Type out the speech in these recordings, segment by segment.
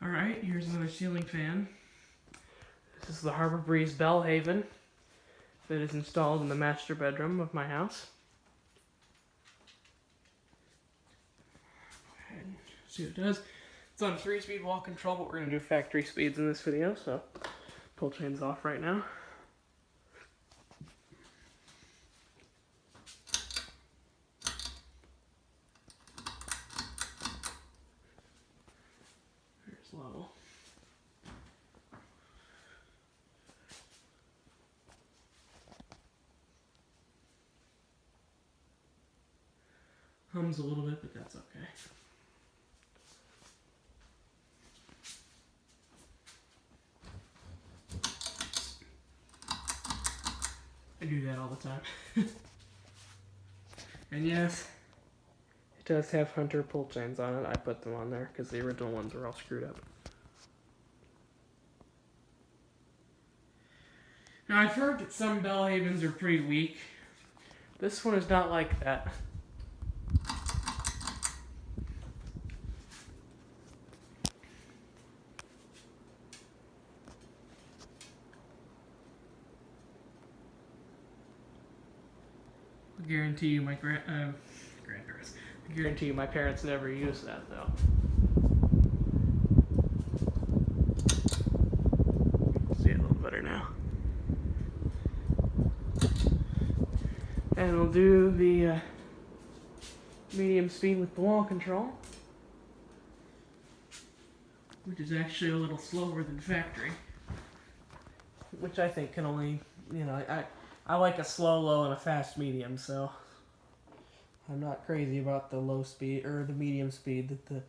Alright, here's another ceiling fan. This is the Harbor Breeze Bellhaven that is installed in the master bedroom of my house. And see what it does. It's on 3-speed wall control, but we're going to do factory speeds in this video, so pull chain's off right now. Here's low. Hums a little bit, but that's okay. I do that all the time. And yes, it does have Hunter pull chains on it. I put them on there because the original ones were all screwed up. Now I've heard that some Bellhavens are pretty weak. This one is not like that. I guarantee you my grandparents. I guarantee you my parents never used that though. See it a little better now. And we'll do the medium speed with the wall control, which is actually a little slower than factory. Which I think can only, I like a slow low and a fast medium, so I'm not crazy about the low speed or the medium speed that the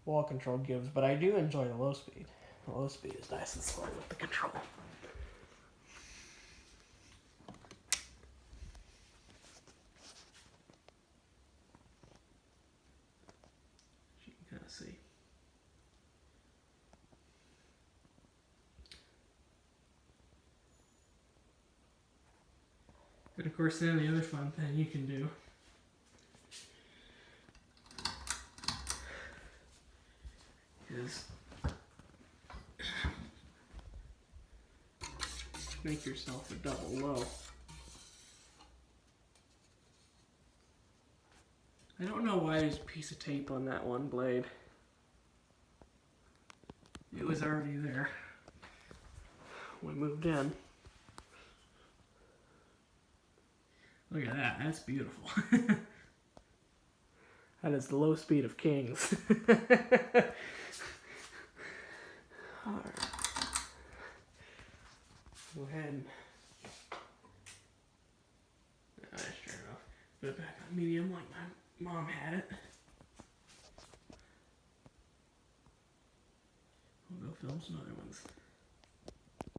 wall control gives, but I do enjoy the low speed. The low speed is nice and slow with the control. You can kind of see. And of course, then the other fun thing you can do is make yourself a double low. I don't know why there's a piece of tape on that one blade. It was already there when we moved in. Look at that, that's beautiful. That is the low speed of kings. Alright. Go ahead and let's turn it off. Put it back on medium like my mom had it. We'll go film some other ones.